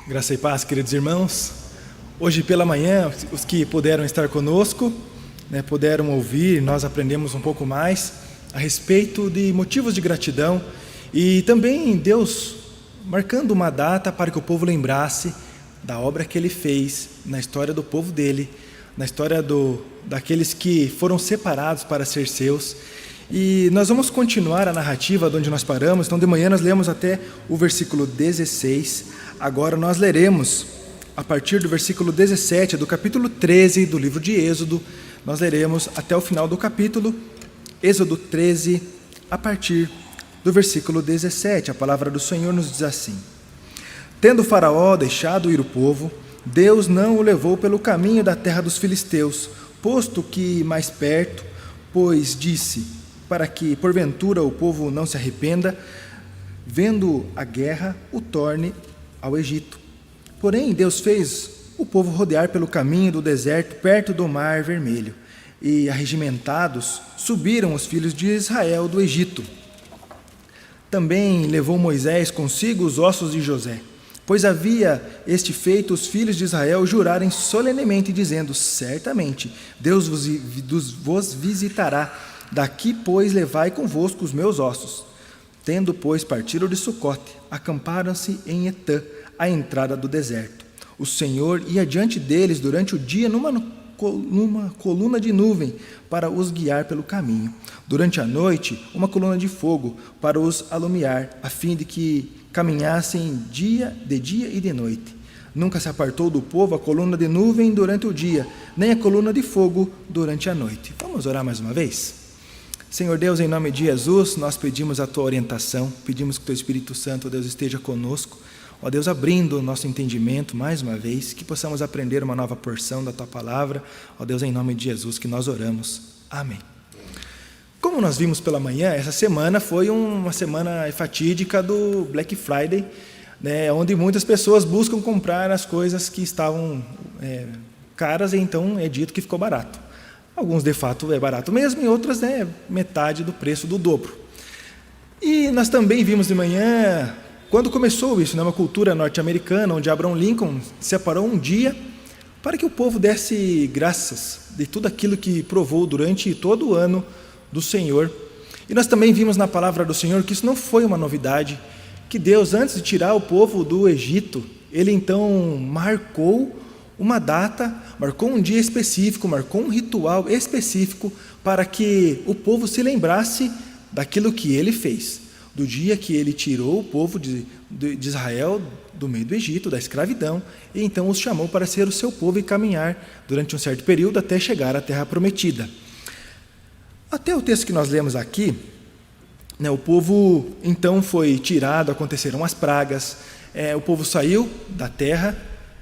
Graça e paz, queridos irmãos. Hoje pela manhã, os que puderam estar conosco, puderam ouvir, nós aprendemos um pouco mais a respeito de motivos de gratidão e também Deus marcando uma data para que o povo lembrasse da obra que Ele fez na história do povo dele, na história daqueles que foram separados para ser seus. E nós vamos continuar a narrativa de onde nós paramos. Então de manhã nós lemos até o versículo 16, agora nós leremos a partir do versículo 17 do capítulo 13 do livro de Êxodo. Nós leremos até o final do capítulo, Êxodo 13, a partir do versículo 17. A palavra do Senhor nos diz assim: Tendo Faraó deixado ir o povo, Deus não o levou pelo caminho da terra dos filisteus, posto que mais perto, pois disse, para que porventura o povo não se arrependa, vendo a guerra, o torne ao Egito. Porém, Deus fez o povo rodear pelo caminho do deserto, perto do mar vermelho, e arregimentados subiram os filhos de Israel do Egito. Também levou Moisés consigo os ossos de José, pois havia este feito os filhos de Israel jurarem solenemente, dizendo: certamente Deus vos visitará. Daqui, pois, levai convosco os meus ossos. Tendo, pois, partiram de Sucote, acamparam-se em Etã, à entrada do deserto. O Senhor ia diante deles durante o dia numa coluna de nuvem para os guiar pelo caminho. Durante a noite, uma coluna de fogo para os alumiar, a fim de que caminhassem de dia e de noite. Nunca se apartou do povo a coluna de nuvem durante o dia, nem a coluna de fogo durante a noite. Vamos orar mais uma vez? Senhor Deus, em nome de Jesus, nós pedimos a Tua orientação, pedimos que o Teu Espírito Santo, Deus, esteja conosco, ó Deus, abrindo o nosso entendimento mais uma vez, que possamos aprender uma nova porção da Tua Palavra, ó Deus, em nome de Jesus, que nós oramos. Amém. Como nós vimos pela manhã, essa semana foi uma semana fatídica do Black Friday, onde muitas pessoas buscam comprar as coisas que estavam caras, e então é dito que ficou barato. Alguns, de fato, é barato mesmo, e outras metade do preço do dobro. E nós também vimos de manhã, quando começou isso, uma cultura norte-americana, onde Abraham Lincoln separou um dia para que o povo desse graças de tudo aquilo que provou durante todo o ano do Senhor. E nós também vimos na palavra do Senhor que isso não foi uma novidade, que Deus, antes de tirar o povo do Egito, Ele então marcou uma data, marcou um dia específico, marcou um ritual específico para que o povo se lembrasse daquilo que Ele fez, do dia que Ele tirou o povo de Israel do meio do Egito, da escravidão, e então os chamou para ser o seu povo e caminhar durante um certo período até chegar à terra prometida. Até o texto que nós lemos aqui, o povo então foi tirado, aconteceram as pragas, o povo saiu da terra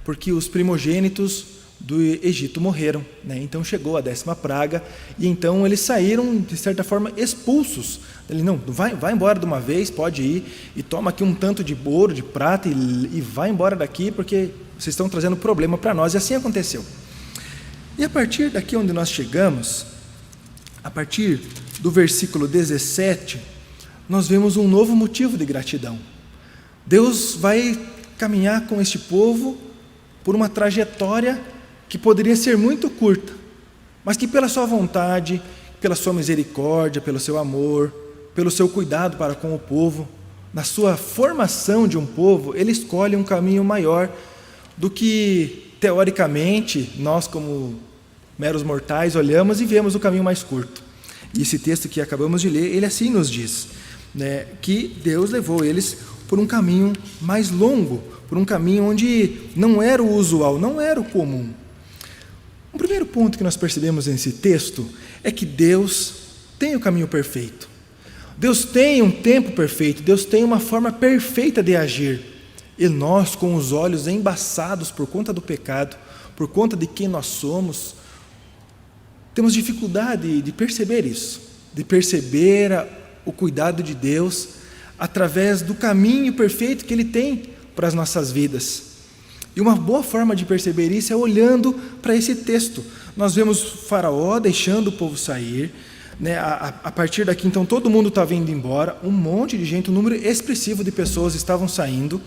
porque os primogênitos do Egito morreram, então chegou a 10ª praga, e então eles saíram, de certa forma, expulsos. Ele, não, vai embora de uma vez, pode ir, e toma aqui um tanto de ouro, de prata, e vai embora daqui, porque vocês estão trazendo problema para nós, e assim aconteceu. E a partir daqui onde nós chegamos, a partir do versículo 17, nós vemos um novo motivo de gratidão. Deus vai caminhar com este povo por uma trajetória que poderia ser muito curta, mas que pela sua vontade, pela sua misericórdia, pelo seu amor, pelo seu cuidado para com o povo, na sua formação de um povo, Ele escolhe um caminho maior do que, teoricamente, nós como meros mortais olhamos e vemos o caminho mais curto. E esse texto que acabamos de ler, ele assim nos diz, que Deus levou eles por um caminho mais longo, por um caminho onde não era o usual, não era o comum. O primeiro ponto que nós percebemos nesse texto é que Deus tem o caminho perfeito. Deus tem um tempo perfeito, Deus tem uma forma perfeita de agir. E nós, com os olhos embaçados por conta do pecado, por conta de quem nós somos, temos dificuldade de perceber isso, de perceber o cuidado de Deus através do caminho perfeito que Ele tem para as nossas vidas. E uma boa forma de perceber isso é olhando para esse texto. Nós vemos Faraó deixando o povo sair, a partir daqui então todo mundo estava indo embora, um monte de gente, um número expressivo de pessoas estavam saindo,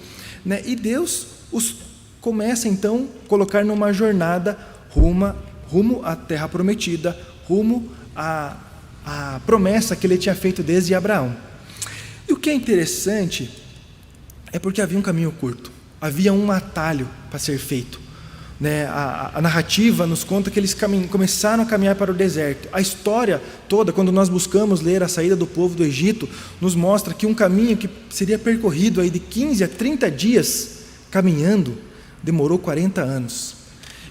e Deus os começa então a colocar numa jornada rumo à terra prometida, rumo à promessa que ele tinha feito desde Abraão. E o que é interessante é porque havia um caminho curto, havia um atalho para ser feito. A narrativa nos conta que eles começaram a caminhar para o deserto. A história toda, quando nós buscamos ler a saída do povo do Egito, nos mostra que um caminho que seria percorrido aí de 15 a 30 dias caminhando, demorou 40 anos.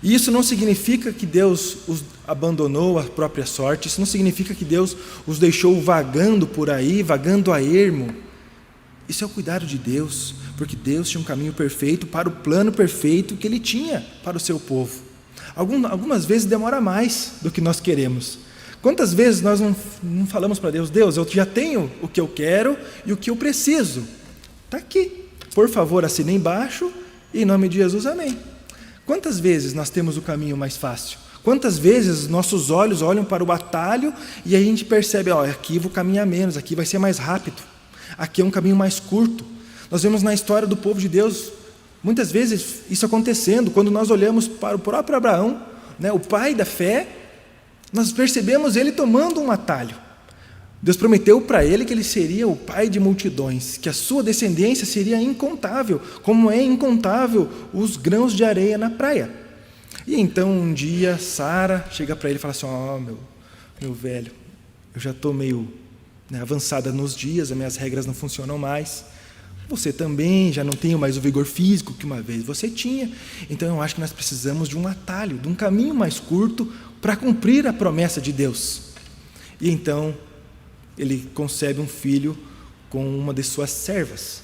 E isso não significa que Deus os abandonou à própria sorte, isso não significa que Deus os deixou vagando por aí, vagando a ermo. Isso é o cuidado de Deus, porque Deus tinha um caminho perfeito para o plano perfeito que Ele tinha para o seu povo. Algumas vezes demora mais do que nós queremos. Quantas vezes nós não falamos para Deus: Deus, eu já tenho o que eu quero e o que eu preciso. Está aqui, por favor, assine embaixo, em nome de Jesus, amém. Quantas vezes nós temos o caminho mais fácil? Quantas vezes nossos olhos olham para o atalho e a gente percebe: aqui vou caminhar menos, aqui vai ser mais rápido, aqui é um caminho mais curto. Nós vemos na história do povo de Deus, muitas vezes isso acontecendo, quando nós olhamos para o próprio Abraão, o pai da fé, nós percebemos ele tomando um atalho. Deus prometeu para ele que ele seria o pai de multidões, que a sua descendência seria incontável, como é incontável os grãos de areia na praia. E então um dia Sara chega para ele e fala assim: meu velho, eu já estou meio avançada nos dias, as minhas regras não funcionam mais, você também já não tem mais o vigor físico que uma vez você tinha, então eu acho que nós precisamos de um atalho, de um caminho mais curto para cumprir a promessa de Deus. E então ele concebe um filho com uma de suas servas.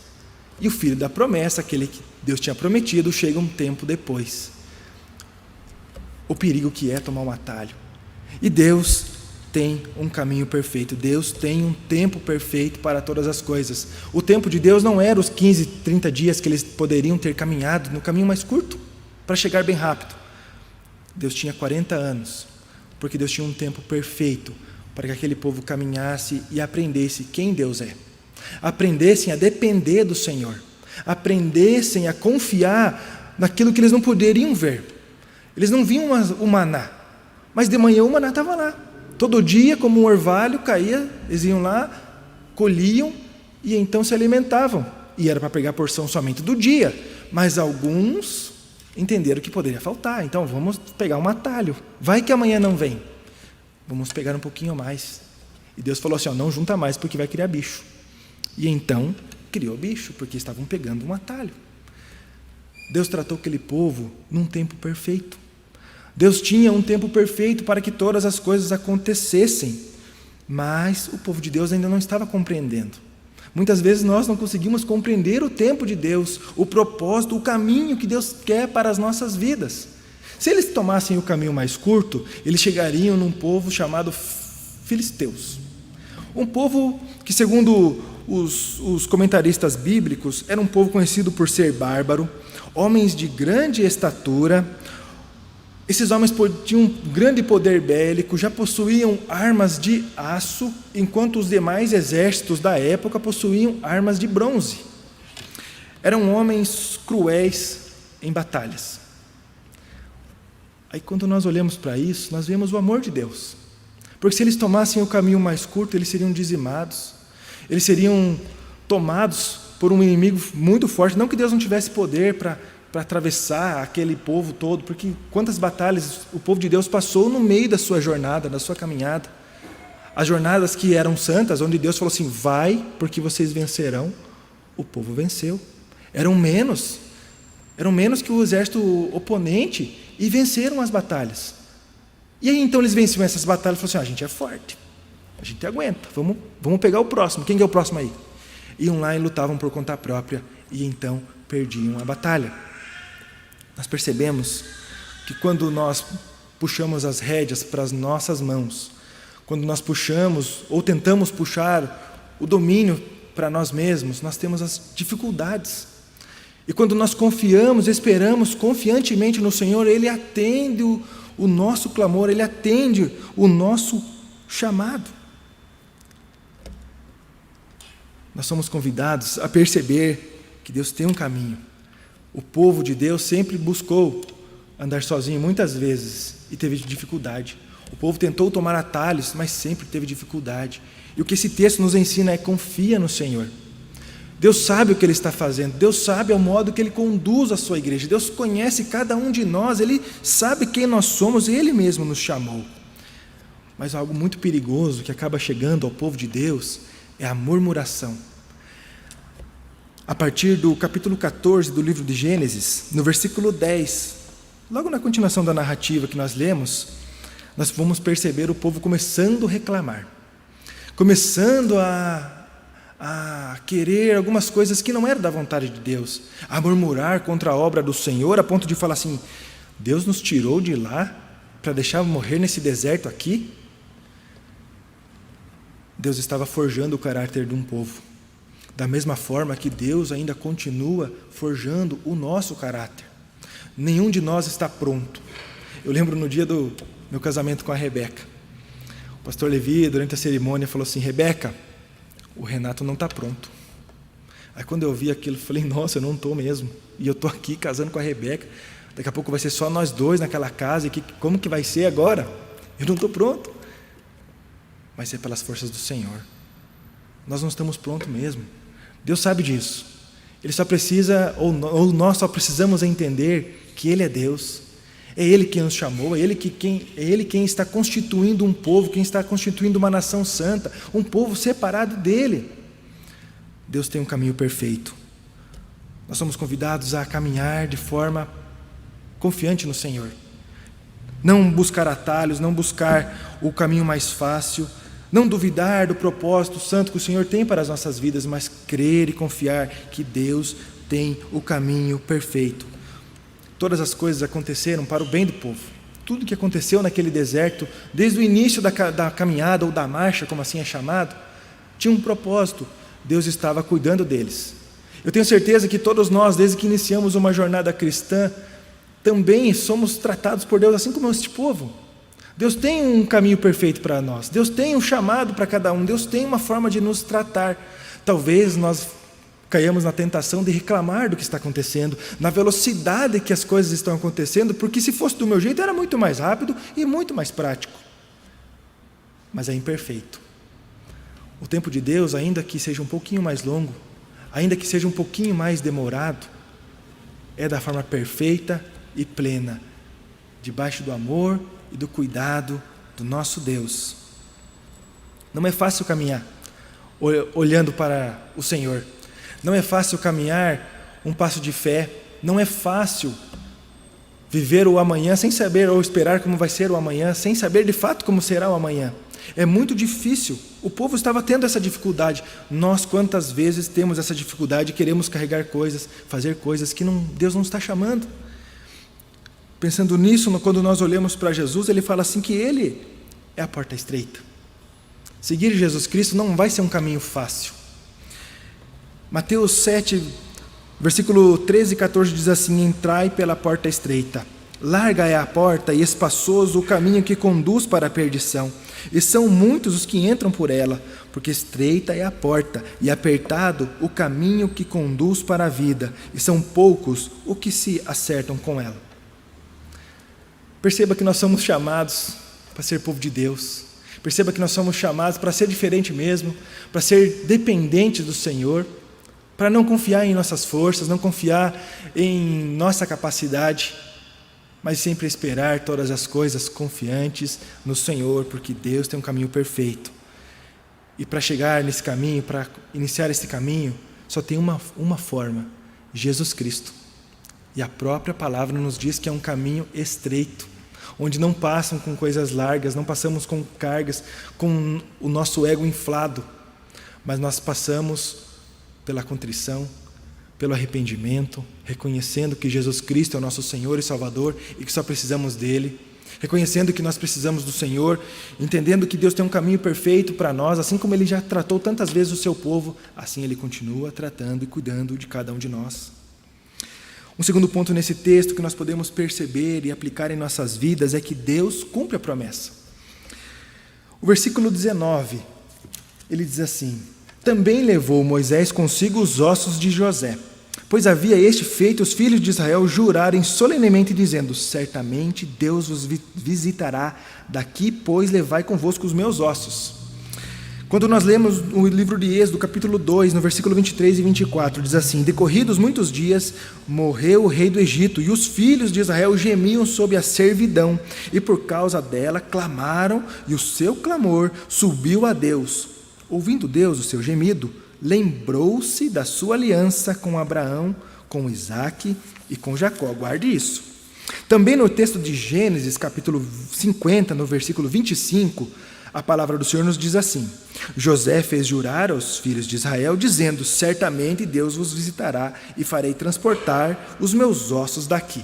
E o filho da promessa, aquele que Deus tinha prometido, chega um tempo depois. O perigo que é tomar um atalho. E Deus tem um caminho perfeito. Deus tem um tempo perfeito para todas as coisas. O tempo de Deus não era os 15, 30 dias que eles poderiam ter caminhado no caminho mais curto, para chegar bem rápido. Deus tinha 40 anos, porque Deus tinha um tempo perfeito para que aquele povo caminhasse e aprendesse quem Deus é, aprendessem a depender do Senhor, aprendessem a confiar naquilo que eles não poderiam ver. Eles não viam o maná, mas de manhã o maná estava lá, todo dia como um orvalho caía, eles iam lá, colhiam e então se alimentavam, e era para pegar a porção somente do dia, mas alguns entenderam que poderia faltar, então vamos pegar um atalho, vai que amanhã não vem, vamos pegar um pouquinho mais. E Deus falou assim: não junta mais porque vai criar bicho. E então criou bicho, porque estavam pegando um atalho. Deus tratou aquele povo num tempo perfeito. Deus tinha um tempo perfeito para que todas as coisas acontecessem, mas o povo de Deus ainda não estava compreendendo. Muitas vezes nós não conseguimos compreender o tempo de Deus, o propósito, o caminho que Deus quer para as nossas vidas. Se eles tomassem o caminho mais curto, eles chegariam num povo chamado filisteus. Um povo que, segundo os comentaristas bíblicos, era um povo conhecido por ser bárbaro, homens de grande estatura. Esses homens tinham um grande poder bélico, já possuíam armas de aço, enquanto os demais exércitos da época possuíam armas de bronze. Eram homens cruéis em batalhas. Aí quando nós olhamos para isso, nós vemos o amor de Deus. Porque se eles tomassem o caminho mais curto, eles seriam dizimados. Eles seriam tomados por um inimigo muito forte. Não que Deus não tivesse poder para atravessar aquele povo todo, porque quantas batalhas o povo de Deus passou no meio da sua jornada, da sua caminhada. As jornadas que eram santas, onde Deus falou assim: vai, porque vocês vencerão. O povo venceu. Eram menos que o exército oponente e venceram as batalhas. E aí então eles venciam essas batalhas e falaram assim: a gente é forte, a gente aguenta, vamos pegar o próximo. Quem é o próximo aí? Iam lá e lutavam por conta própria e então perdiam a batalha. Nós percebemos que quando nós puxamos as rédeas para as nossas mãos, quando nós puxamos ou tentamos puxar o domínio para nós mesmos, nós temos as dificuldades. E quando nós confiamos, esperamos confiantemente no Senhor, Ele atende o nosso clamor, Ele atende o nosso chamado. Nós somos convidados a perceber que Deus tem um caminho, O povo de Deus sempre buscou andar sozinho muitas vezes e teve dificuldade. O povo tentou tomar atalhos, mas sempre teve dificuldade. E o que esse texto nos ensina é: confia no Senhor. Deus sabe o que Ele está fazendo, Deus sabe o modo que Ele conduz a sua igreja, Deus conhece cada um de nós, Ele sabe quem nós somos e Ele mesmo nos chamou. Mas algo muito perigoso que acaba chegando ao povo de Deus é a murmuração. A partir do capítulo 14 do livro de Gênesis, no versículo 10, logo na continuação da narrativa que nós lemos, nós vamos perceber o povo começando a reclamar, começando a querer algumas coisas que não eram da vontade de Deus, a murmurar contra a obra do Senhor, a ponto de falar assim: Deus nos tirou de lá para deixar morrer nesse deserto aqui? Deus estava forjando o caráter de um povo, da mesma forma que Deus ainda continua forjando o nosso caráter. Nenhum de nós está pronto. Eu lembro no dia do meu casamento com a Rebeca, o pastor Levi, durante a cerimônia, falou assim: Rebeca, o Renato não está pronto. Aí quando eu vi aquilo, eu falei: nossa, eu não estou mesmo. E eu estou aqui casando com a Rebeca. Daqui a pouco vai ser só nós dois naquela casa. E como que vai ser agora? Eu não estou pronto. Mas é pelas forças do Senhor. Nós não estamos prontos mesmo. Deus sabe disso. Ele só precisa, ou nós só precisamos entender que Ele é Deus. É Ele quem nos chamou, é Ele quem está constituindo um povo, quem está constituindo uma nação santa, um povo separado dEle. Deus tem um caminho perfeito. Nós somos convidados a caminhar de forma confiante no Senhor. Não buscar atalhos, não buscar o caminho mais fácil, não duvidar do propósito santo que o Senhor tem para as nossas vidas, mas crer e confiar que Deus tem o caminho perfeito. Todas as coisas aconteceram para o bem do povo. Tudo que aconteceu naquele deserto, desde o início da caminhada ou da marcha, como assim é chamado, tinha um propósito. Deus estava cuidando deles. Eu tenho certeza que todos nós, desde que iniciamos uma jornada cristã, também somos tratados por Deus assim como este povo. Deus tem um caminho perfeito para nós. Deus tem um chamado para cada um. Deus tem uma forma de nos tratar. Talvez nós caiamos na tentação de reclamar do que está acontecendo, na velocidade que as coisas estão acontecendo, porque se fosse do meu jeito era muito mais rápido e muito mais prático. Mas é imperfeito. O tempo de Deus, ainda que seja um pouquinho mais longo, ainda que seja um pouquinho mais demorado, é da forma perfeita e plena, debaixo do amor e do cuidado do nosso Deus. Não é fácil caminhar olhando para o Senhor. Não é fácil caminhar um passo de fé. Não é fácil viver o amanhã sem saber ou esperar como vai ser o amanhã, sem saber de fato como será o amanhã. É muito difícil. O povo estava tendo essa dificuldade. Nós, quantas vezes temos essa dificuldade e queremos carregar coisas, fazer coisas que Deus não está chamando. Pensando nisso, quando nós olhamos para Jesus, Ele fala assim que Ele é a porta estreita. Seguir Jesus Cristo não vai ser um caminho fácil. Mateus 7, versículo 13 e 14 diz assim: entrai pela porta estreita, larga é a porta e espaçoso o caminho que conduz para a perdição, e são muitos os que entram por ela, porque estreita é a porta e apertado o caminho que conduz para a vida, e são poucos os que se acertam com ela. Perceba que nós somos chamados para ser povo de Deus. Perceba que nós somos chamados para ser diferente mesmo, para ser dependentes do Senhor, para não confiar em nossas forças, não confiar em nossa capacidade, mas sempre esperar todas as coisas confiantes no Senhor, porque Deus tem um caminho perfeito. E para chegar nesse caminho, para iniciar esse caminho, só tem uma forma: Jesus Cristo. E a própria palavra nos diz que é um caminho estreito, onde não passam com coisas largas, não passamos com cargas, com o nosso ego inflado, mas nós passamos pela contrição, pelo arrependimento, reconhecendo que Jesus Cristo é o nosso Senhor e Salvador e que só precisamos dEle, reconhecendo que nós precisamos do Senhor, entendendo que Deus tem um caminho perfeito para nós, assim como Ele já tratou tantas vezes o seu povo, assim Ele continua tratando e cuidando de cada um de nós. Um segundo ponto nesse texto que nós podemos perceber e aplicar em nossas vidas é que Deus cumpre a promessa. O versículo 19, ele diz assim: também levou Moisés consigo os ossos de José, Pois havia este feito os filhos de Israel jurarem solenemente, dizendo: certamente Deus vos visitará daqui, pois levai convosco os meus ossos. Quando nós lemos o livro de Êxodo, capítulo 2, no versículo 23 e 24, diz assim: decorridos muitos dias, morreu o rei do Egito, e os filhos de Israel gemiam sob a servidão, e por causa dela clamaram, e o seu clamor subiu a Deus. Ouvindo Deus o seu gemido, lembrou-se da sua aliança com Abraão, com Isaque e com Jacó. Guarde isso. Também no texto de Gênesis, capítulo 50, no versículo 25, a palavra do Senhor nos diz assim: José fez jurar aos filhos de Israel, dizendo: certamente Deus vos visitará e farei transportar os meus ossos daqui.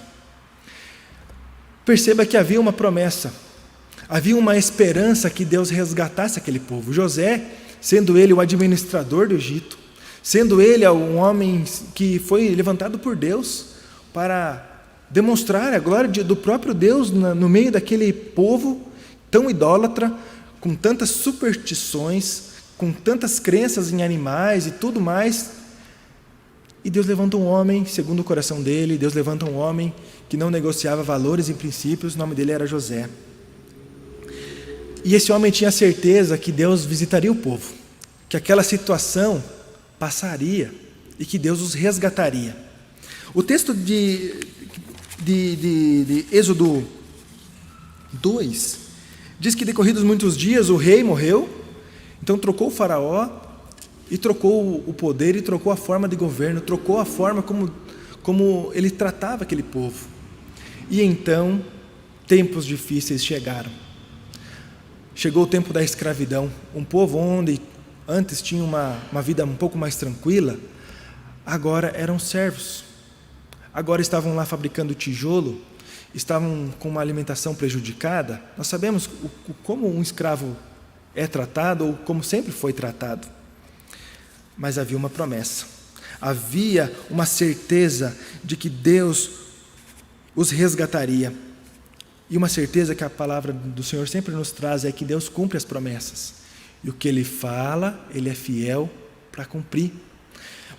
Perceba que havia uma promessa, havia uma esperança que Deus resgatasse aquele povo. José, sendo ele o administrador do Egito, sendo ele um homem que foi levantado por Deus para demonstrar a glória do próprio Deus no meio daquele povo tão idólatra, com tantas superstições, com tantas crenças em animais e tudo mais. E Deus levanta um homem segundo o coração dele, Deus levanta um homem que não negociava valores e princípios, o nome dele era José. E esse homem tinha certeza que Deus visitaria o povo, que aquela situação passaria e que Deus os resgataria. O texto de Êxodo 2 diz que decorridos muitos dias o rei morreu, então trocou o faraó e trocou o poder e trocou a forma de governo, trocou a forma como ele tratava aquele povo. E então tempos difíceis chegaram. Chegou o tempo da escravidão, um povo onde antes tinha uma vida um pouco mais tranquila, agora eram servos, agora estavam lá fabricando tijolo, estavam com uma alimentação prejudicada. Nós sabemos como um escravo é tratado, ou como sempre foi tratado. Mas havia uma promessa, havia uma certeza de que Deus os resgataria. E uma certeza que a palavra do Senhor sempre nos traz é que Deus cumpre as promessas. E o que Ele fala, Ele é fiel para cumprir.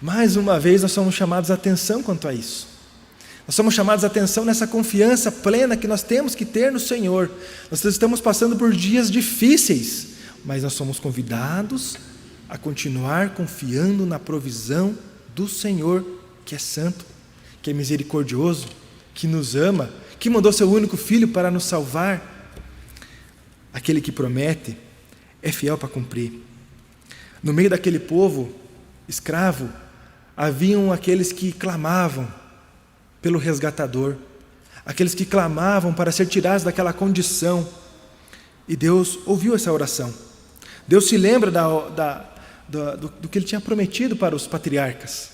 Mais uma vez nós somos chamados a atenção quanto a isso. Nós somos chamados a atenção nessa confiança plena que nós temos que ter no Senhor. Nós estamos passando por dias difíceis, mas nós somos convidados a continuar confiando na provisão do Senhor, que é santo, que é misericordioso, que nos ama, que mandou seu único Filho para nos salvar. Aquele que promete é fiel para cumprir. No meio daquele povo escravo, haviam aqueles que clamavam pelo resgatador, aqueles que clamavam para ser tirados daquela condição, e Deus ouviu essa oração. Deus se lembra do que Ele tinha prometido para os patriarcas,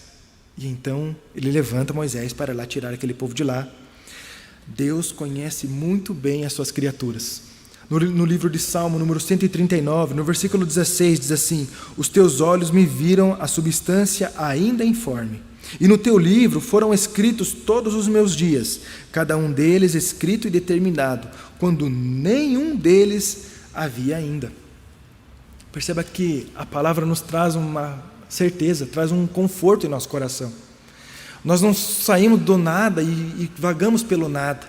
e então Ele levanta Moisés para lá tirar aquele povo de lá. Deus conhece muito bem as suas criaturas. No livro de Salmo, número 139, no versículo 16, diz assim: os teus olhos me viram a substância ainda informe, e no teu livro foram escritos todos os meus dias, cada um deles escrito e determinado, quando nenhum deles havia ainda. Perceba que a palavra nos traz uma certeza, traz um conforto em nosso coração. Nós não saímos do nada e vagamos pelo nada.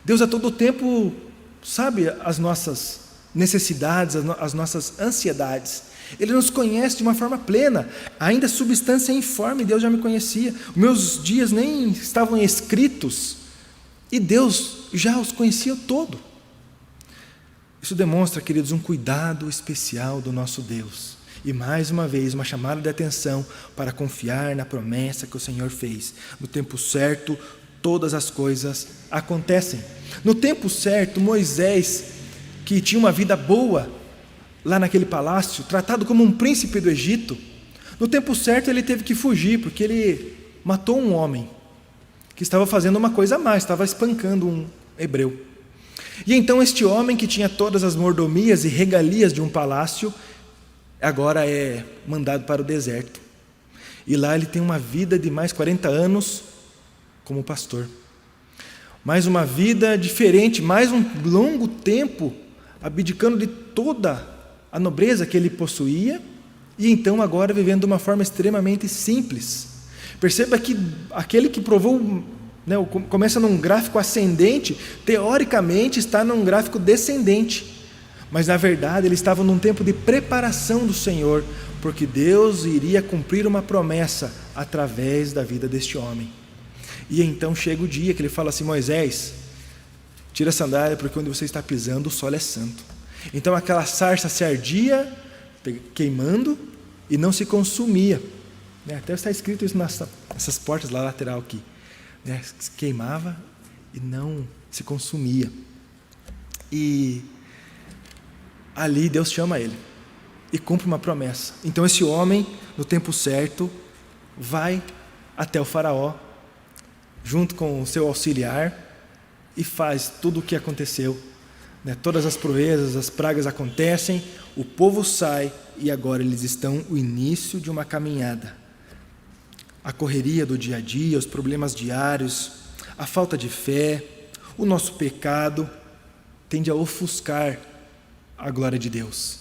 Deus a todo tempo sabe as nossas necessidades, as nossas ansiedades. Ele nos conhece de uma forma plena. Ainda substância informe, Deus já me conhecia. Os meus dias nem estavam escritos e Deus já os conhecia todo. Isso demonstra, queridos, um cuidado especial do nosso Deus. E mais uma vez, uma chamada de atenção para confiar na promessa que o Senhor fez. No tempo certo, todas as coisas acontecem. No tempo certo, Moisés, que tinha uma vida boa lá naquele palácio, tratado como um príncipe do Egito, no tempo certo ele teve que fugir, porque ele matou um homem que estava fazendo uma coisa a mais, estava espancando um hebreu. E então este homem, que tinha todas as mordomias e regalias de um palácio, agora é mandado para o deserto. E lá ele tem uma vida de mais 40 anos como pastor. Mais uma vida diferente, mais um longo tempo abdicando de toda a nobreza que ele possuía, e então agora vivendo de uma forma extremamente simples. Perceba que aquele que provou, né, começa num gráfico ascendente, teoricamente está num gráfico descendente. Mas na verdade ele estava num tempo de preparação do Senhor, porque Deus iria cumprir uma promessa através da vida deste homem. E então chega o dia que ele fala assim: Moisés, tira a sandália, porque onde você está pisando o solo é santo. Então aquela sarça se ardia, queimando, e não se consumia. Até está escrito isso nessas portas lá lateral aqui. Se queimava e não se consumia. E ali Deus chama ele e cumpre uma promessa. Então esse homem, no tempo certo, vai até o faraó, junto com o seu auxiliar, e faz tudo o que aconteceu. Todas as proezas, as pragas acontecem, o povo sai, e agora eles estão no início de uma caminhada. A correria do dia a dia, os problemas diários, a falta de fé, o nosso pecado, tende a ofuscar a glória de Deus.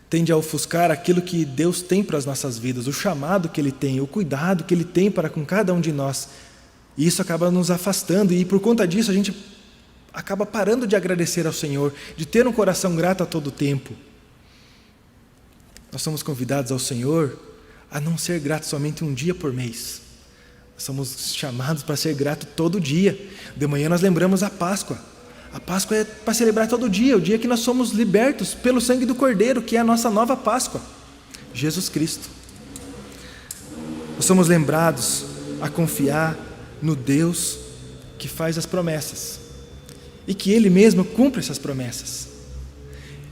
Tende a ofuscar aquilo que Deus tem para as nossas vidas, o chamado que Ele tem, o cuidado que Ele tem para com cada um de nós. E isso acaba nos afastando, e por conta disso a gente acaba parando de agradecer ao Senhor, de ter um coração grato a todo tempo. Nós somos convidados ao Senhor a não ser grato somente um dia por mês. Nós somos chamados para ser grato todo dia. De manhã nós lembramos a Páscoa. A Páscoa é para celebrar todo dia, o dia que nós somos libertos pelo sangue do Cordeiro, que é a nossa nova Páscoa, Jesus Cristo. Nós somos lembrados a confiar no Deus que faz as promessas e que Ele mesmo cumpre essas promessas.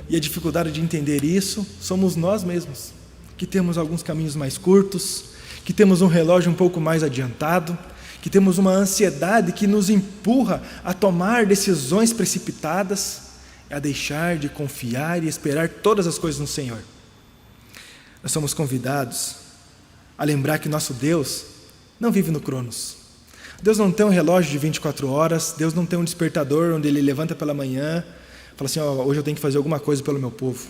E a dificuldade de entender isso somos nós mesmos, que temos alguns caminhos mais curtos, que temos um relógio um pouco mais adiantado, que temos uma ansiedade que nos empurra a tomar decisões precipitadas, a deixar de confiar e esperar todas as coisas no Senhor. Nós somos convidados a lembrar que nosso Deus não vive no Cronos. Deus não tem um relógio de 24 horas, Deus não tem um despertador onde Ele levanta pela manhã, fala assim: hoje eu tenho que fazer alguma coisa pelo meu povo.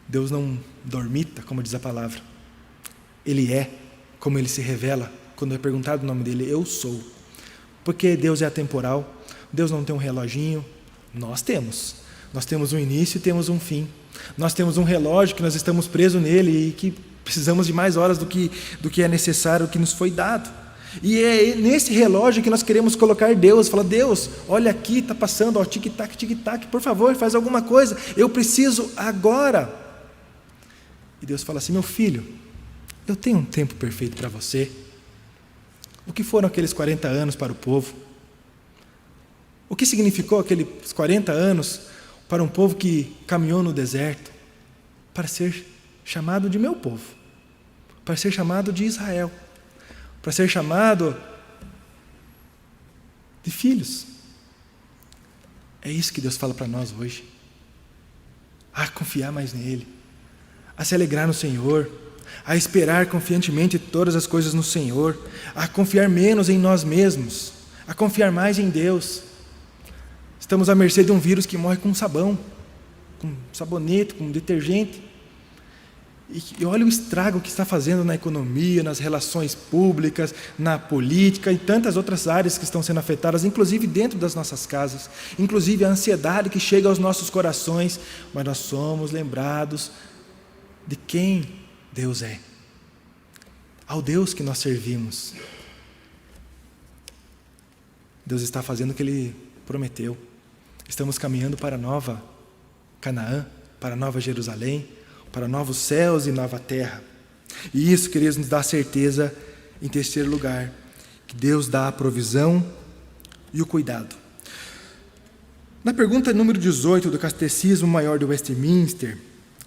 Deus não dormita, como diz a palavra. Ele é, como Ele se revela. Quando é perguntado o nome dele, eu sou. Porque Deus é atemporal, Deus não tem um reloginho, nós temos. Nós temos um início e temos um fim. Nós temos um relógio que nós estamos presos nele e que precisamos de mais horas do que é necessário, o que nos foi dado. E é nesse relógio que nós queremos colocar Deus. Fala: Deus, olha aqui, está passando, tic-tac, tic-tac, por favor, faz alguma coisa, eu preciso agora. E Deus fala assim: meu filho, eu tenho um tempo perfeito para você. O que foram aqueles 40 anos para o povo? O que significou aqueles 40 anos para um povo que caminhou no deserto? Para ser chamado de meu povo, para ser chamado de Israel, para ser chamado de filhos. É isso que Deus fala para nós hoje. A confiar mais nele, a se alegrar no Senhor, a esperar confiantemente todas as coisas no Senhor, a confiar menos em nós mesmos, a confiar mais em Deus. Estamos à mercê de um vírus que morre com sabão, com sabonete, com detergente. E olha o estrago que está fazendo na economia, nas relações públicas, na política e tantas outras áreas que estão sendo afetadas, inclusive dentro das nossas casas, inclusive a ansiedade que chega aos nossos corações, mas nós somos lembrados de quem Deus é, ao Deus que nós servimos. Deus está fazendo o que Ele prometeu. Estamos caminhando para a nova Canaã, para a nova Jerusalém, para novos céus e nova terra. E isso, queridos, nos dá certeza, em terceiro lugar, que Deus dá a provisão e o cuidado. Na pergunta número 18 do Catecismo Maior de Westminster,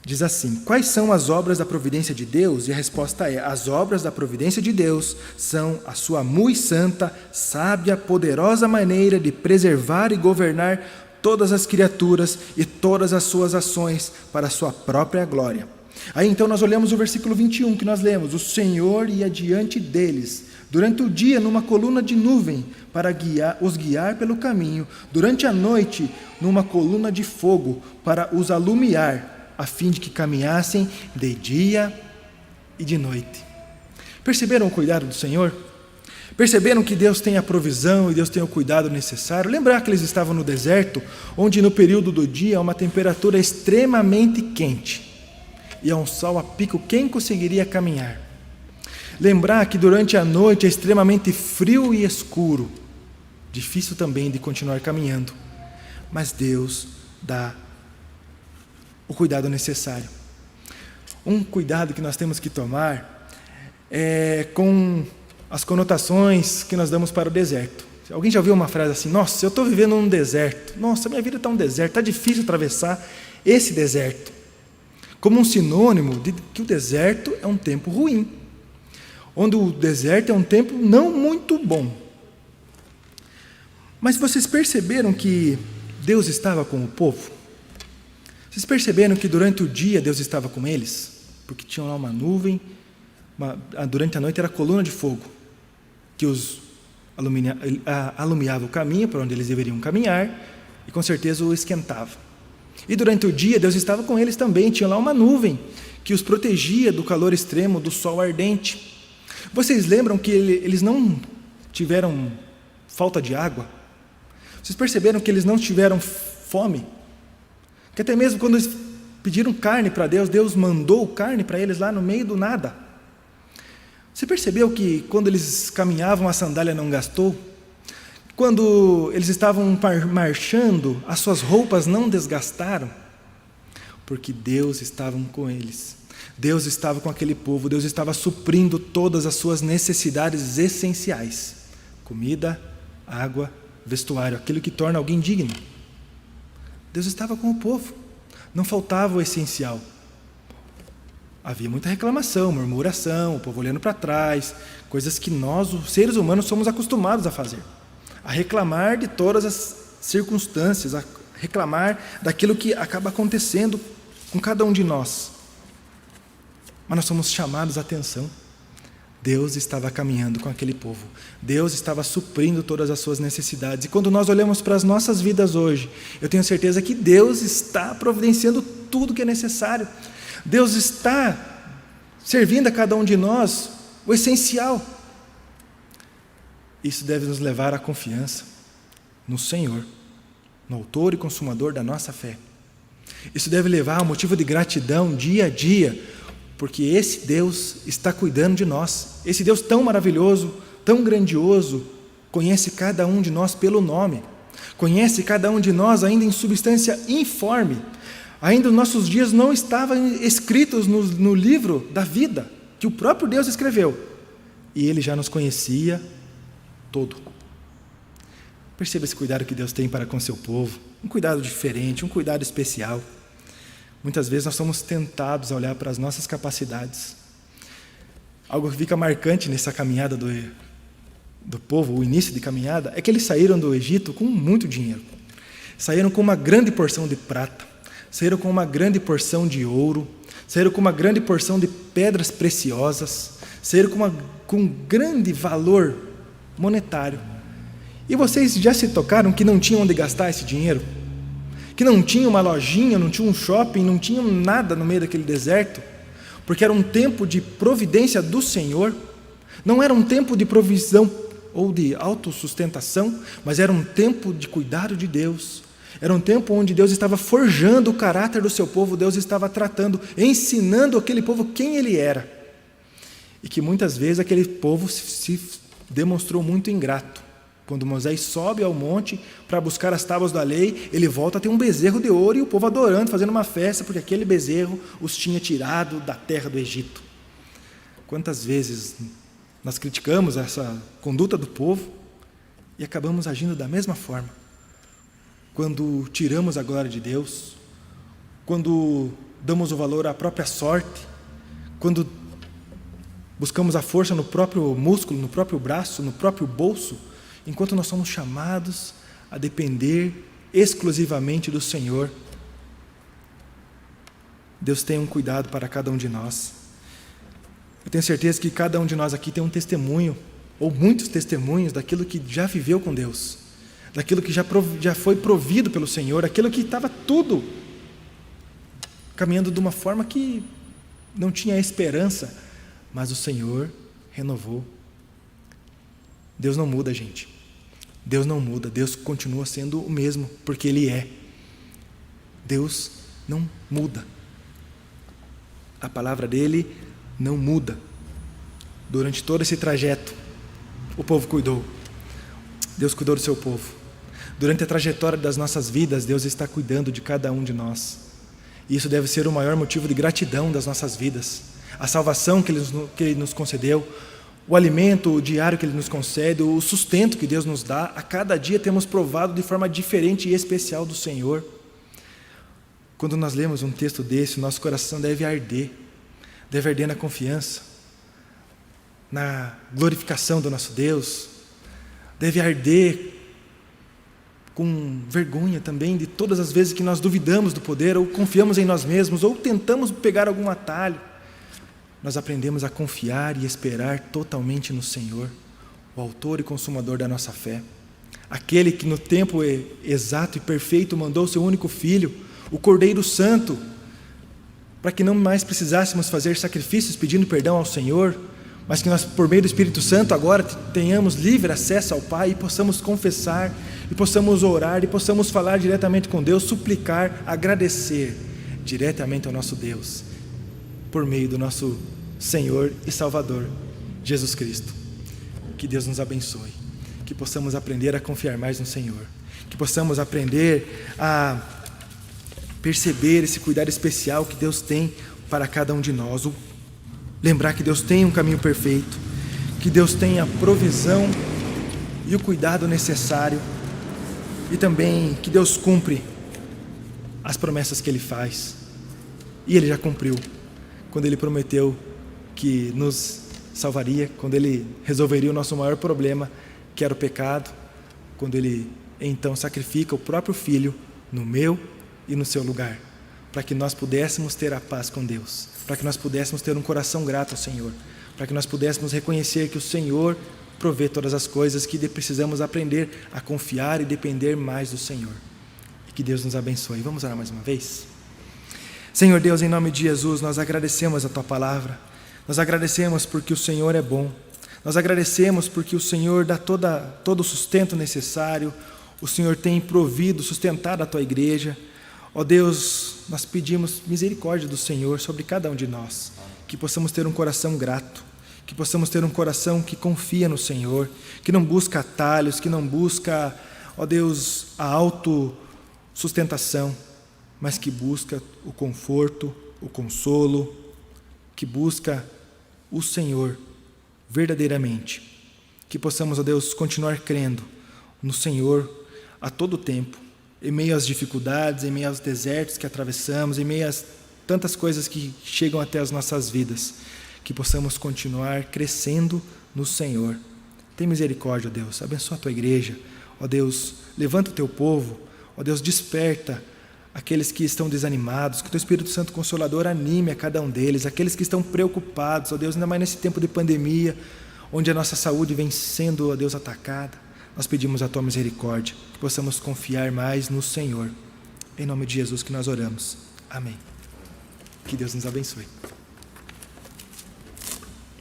diz assim: quais são as obras da providência de Deus? E a resposta é: as obras da providência de Deus são a sua muito santa, sábia, poderosa maneira de preservar e governar todas as criaturas e todas as suas ações para a sua própria glória. Aí então nós olhamos o versículo 21 que nós lemos: o Senhor ia diante deles durante o dia numa coluna de nuvem para os guiar pelo caminho, durante a noite numa coluna de fogo para os alumiar, a fim de que caminhassem de dia e de noite. Perceberam o cuidado do Senhor? Perceberam que Deus tem a provisão e Deus tem o cuidado necessário? Lembrar que eles estavam no deserto, onde no período do dia há uma temperatura extremamente quente e há um sol a pico, quem conseguiria caminhar? Lembrar que durante a noite é extremamente frio e escuro, difícil também de continuar caminhando, mas Deus dá o cuidado necessário. Um cuidado que nós temos que tomar é com as conotações que nós damos para o deserto. Alguém já ouviu uma frase assim: nossa, eu estou vivendo num deserto, nossa, minha vida está um deserto, está difícil atravessar esse deserto, como um sinônimo de que o deserto é um tempo ruim, onde o deserto é um tempo não muito bom. Mas vocês perceberam que Deus estava com o povo? Vocês perceberam que durante o dia Deus estava com eles? Porque tinha lá uma nuvem, durante a noite era coluna de fogo, que os alumiava o caminho para onde eles deveriam caminhar e com certeza o esquentava. E durante o dia Deus estava com eles também, tinha lá uma nuvem que os protegia do calor extremo do sol ardente. Vocês lembram que eles não tiveram falta de água? Vocês perceberam que eles não tiveram fome? Que até mesmo quando eles pediram carne para Deus, Deus mandou carne para eles lá no meio do nada. Você percebeu que quando eles caminhavam a sandália não gastou? Quando eles estavam marchando, as suas roupas não desgastaram? Porque Deus estava com eles. Deus estava com aquele povo, Deus estava suprindo todas as suas necessidades essenciais: comida, água, vestuário, aquilo que torna alguém digno. Deus estava com o povo, não faltava o essencial. Havia muita reclamação, murmuração, o povo olhando para trás, coisas que nós, os seres humanos, somos acostumados a fazer, a reclamar de todas as circunstâncias, a reclamar daquilo que acaba acontecendo com cada um de nós. Mas nós somos chamados a atenção. Deus estava caminhando com aquele povo, Deus estava suprindo todas as suas necessidades. E quando nós olhamos para as nossas vidas hoje, eu tenho certeza que Deus está providenciando tudo que é necessário. Deus está servindo a cada um de nós o essencial. Isso deve nos levar à confiança no Senhor, no autor e consumador da nossa fé. Isso deve levar ao motivo de gratidão dia a dia, porque esse Deus está cuidando de nós. Esse Deus tão maravilhoso, tão grandioso, conhece cada um de nós pelo nome, conhece cada um de nós ainda em substância informe. Ainda os nossos dias não estavam escritos no livro da vida, que o próprio Deus escreveu, e Ele já nos conhecia todo. Perceba esse cuidado que Deus tem para com seu povo, um cuidado diferente, um cuidado especial. Muitas vezes nós somos tentados a olhar para as nossas capacidades. Algo que fica marcante nessa caminhada do povo, o início de caminhada, é que eles saíram do Egito com muito dinheiro. Saíram com uma grande porção de prata, saíram com uma grande porção de ouro, saíram com uma grande porção de pedras preciosas, saíram com grande valor monetário. E vocês já se tocaram que não tinham onde gastar esse dinheiro? Que não tinha uma lojinha, não tinha um shopping, não tinha nada no meio daquele deserto? Porque era um tempo de providência do Senhor, não era um tempo de provisão ou de autossustentação, mas era um tempo de cuidado de Deus. Era um tempo onde Deus estava forjando o caráter do seu povo, Deus estava tratando, ensinando aquele povo quem Ele era. E que muitas vezes aquele povo se demonstrou muito ingrato. Quando Moisés sobe ao monte para buscar as tábuas da lei, ele volta a ter um bezerro de ouro e o povo adorando, fazendo uma festa, porque aquele bezerro os tinha tirado da terra do Egito. Quantas vezes nós criticamos essa conduta do povo e acabamos agindo da mesma forma? Quando tiramos a glória de Deus, quando damos o valor à própria sorte, quando buscamos a força no próprio músculo, no próprio braço, no próprio bolso, enquanto nós somos chamados a depender exclusivamente do Senhor. Deus tem um cuidado para cada um de nós. Eu tenho certeza que cada um de nós aqui tem um testemunho, ou muitos testemunhos, daquilo que já viveu com Deus, daquilo que já foi provido pelo Senhor, aquilo que estava tudo caminhando de uma forma que não tinha esperança, mas o Senhor renovou. Deus não muda, gente. Deus não muda. Deus continua sendo o mesmo, porque Ele é. Deus não muda. A palavra dele não muda. Durante todo esse trajeto, o povo cuidou. Deus cuidou do seu povo. Durante a trajetória das nossas vidas, Deus está cuidando de cada um de nós. E isso deve ser o maior motivo de gratidão das nossas vidas. A salvação que Ele nos concedeu, o alimento diário que Ele nos concede, o sustento que Deus nos dá. A cada dia temos provado de forma diferente e especial do Senhor. Quando nós lemos um texto desse, o nosso coração deve arder na confiança, na glorificação do nosso Deus, deve arder com vergonha também de todas as vezes que nós duvidamos do poder, ou confiamos em nós mesmos, ou tentamos pegar algum atalho. Nós aprendemos a confiar e esperar totalmente no Senhor, o autor e consumador da nossa fé, aquele que no tempo exato e perfeito mandou o seu único Filho, o Cordeiro Santo, para que não mais precisássemos fazer sacrifícios pedindo perdão ao Senhor, mas que nós, por meio do Espírito Santo, agora tenhamos livre acesso ao Pai e possamos confessar, e possamos orar, e possamos falar diretamente com Deus, suplicar, agradecer diretamente ao nosso Deus, por meio do nosso Senhor e Salvador, Jesus Cristo. Que Deus nos abençoe, que possamos aprender a confiar mais no Senhor, que possamos aprender a perceber esse cuidado especial que Deus tem para cada um de nós, lembrar que Deus tem um caminho perfeito, que Deus tem a provisão e o cuidado necessário, e também que Deus cumpre as promessas que Ele faz, e Ele já cumpriu, quando Ele prometeu que nos salvaria, quando Ele resolveria o nosso maior problema, que era o pecado, quando Ele então sacrifica o próprio Filho no meu e no seu lugar, para que nós pudéssemos ter a paz com Deus, para que nós pudéssemos ter um coração grato ao Senhor, para que nós pudéssemos reconhecer que o Senhor provê todas as coisas, que precisamos aprender a confiar e depender mais do Senhor. E que Deus nos abençoe. Vamos orar mais uma vez? Senhor Deus, em nome de Jesus, nós agradecemos a Tua palavra, nós agradecemos porque o Senhor é bom, nós agradecemos porque o Senhor dá todo o sustento necessário, o Senhor tem provido, sustentado a Tua igreja. Ó Deus, nós pedimos misericórdia do Senhor sobre cada um de nós, que possamos ter um coração grato, que possamos ter um coração que confia no Senhor, que não busca atalhos, que não busca, ó Deus, a autossustentação, mas que busca o conforto, o consolo, que busca o Senhor verdadeiramente. Que possamos, ó Deus, continuar crendo no Senhor a todo tempo, em meio às dificuldades, em meio aos desertos que atravessamos, em meio a tantas coisas que chegam até as nossas vidas, que possamos continuar crescendo no Senhor. Tem misericórdia, ó Deus, abençoa a Tua igreja, ó Deus, levanta o Teu povo, ó Deus, desperta aqueles que estão desanimados, que o Teu Espírito Santo Consolador anime a cada um deles, aqueles que estão preocupados, ó Deus, ainda mais nesse tempo de pandemia, onde a nossa saúde vem sendo, ó Deus, atacada. Nós pedimos a Tua misericórdia, que possamos confiar mais no Senhor. Em nome de Jesus que nós oramos. Amém. Que Deus nos abençoe.